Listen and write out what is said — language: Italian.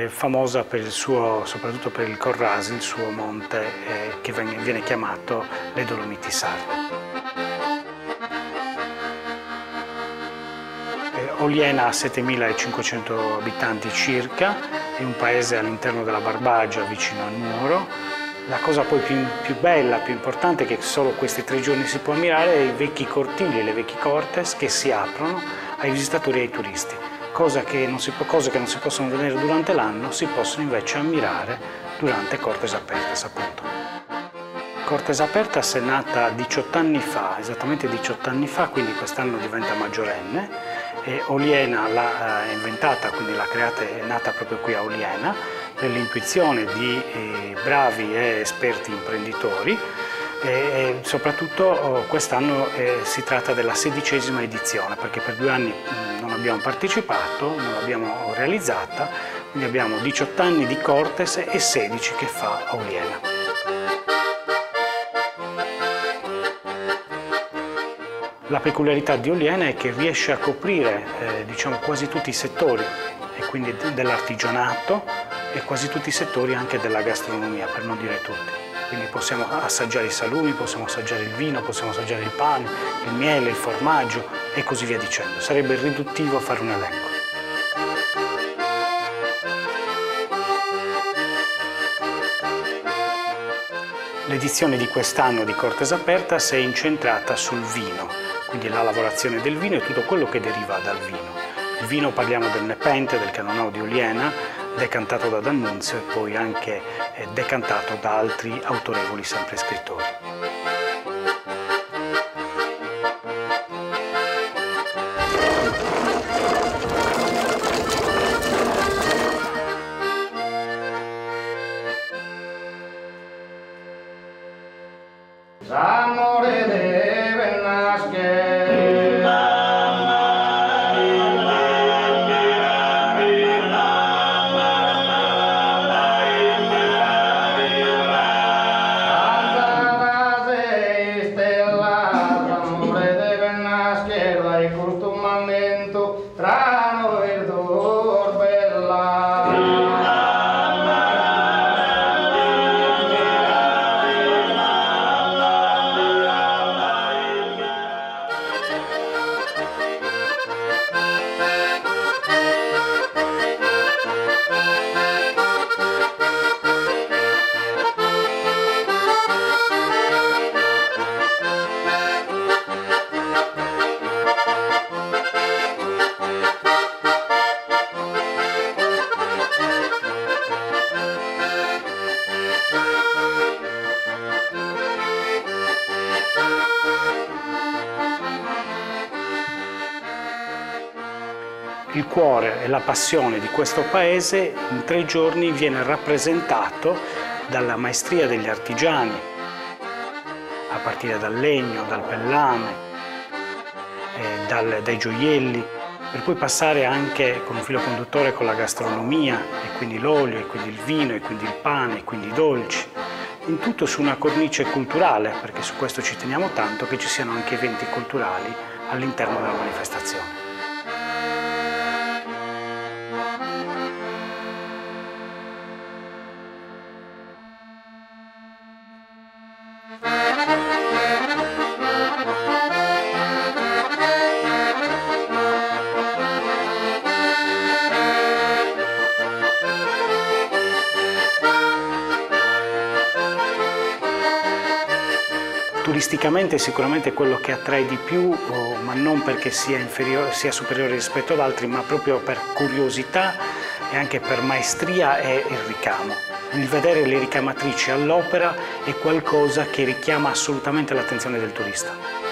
famosa per il suo, soprattutto per il Corrasi, il suo monte che viene chiamato le Dolomiti Sarde. Oliena ha 7.500 abitanti circa, è un paese all'interno della Barbagia, vicino al Nuoro. La cosa poi più bella, più importante, che solo questi 3 giorni si può ammirare, è i vecchi cortili, le vecchie cortes che si aprono ai visitatori e ai turisti. Cose che non si possono vedere durante l'anno, si possono invece ammirare durante Cortes Apertas, appunto. Cortes Apertas è nata 18 anni fa, esattamente 18 anni fa, quindi quest'anno diventa maggiorenne. E Oliena l'ha inventata, quindi l'ha creata, è nata proprio qui a Oliena, per l'intuizione di bravi e esperti imprenditori. E soprattutto quest'anno si tratta della 16ª edizione, perché per 2 anni non abbiamo partecipato, non l'abbiamo realizzata, quindi abbiamo 18 anni di Cortes e 16 che fa a Oliena. La peculiarità di Oliena è che riesce a coprire diciamo, quasi tutti i settori, e quindi dell'artigianato e quasi tutti i settori anche della gastronomia, per non dire tutti. Quindi possiamo assaggiare i salumi, possiamo assaggiare il vino, possiamo assaggiare il pane, il miele, il formaggio e così via dicendo. Sarebbe riduttivo fare un elenco. L'edizione di quest'anno di Cortes Apertas è incentrata sul vino, quindi la lavorazione del vino e tutto quello che deriva dal vino. Il vino, parliamo del Nepente, del Cannonau di Oliena, decantato da D'Annunzio e poi anche decantato da altri autorevoli sempre scrittori. Amore deve nascere. Il cuore e la passione di questo paese in 3 giorni viene rappresentato dalla maestria degli artigiani, a partire dal legno, dal pellame, dai gioielli, per poi passare anche con un filo conduttore con la gastronomia, e quindi l'olio, e quindi il vino, e quindi il pane, e quindi i dolci. In tutto su una cornice culturale, perché su questo ci teniamo tanto, che ci siano anche eventi culturali all'interno della manifestazione. Turisticamente sicuramente quello che attrae di più, ma non perché sia superiore rispetto ad altri, ma proprio per curiosità e anche per maestria, è il ricamo. Il vedere le ricamatrici all'opera è qualcosa che richiama assolutamente l'attenzione del turista.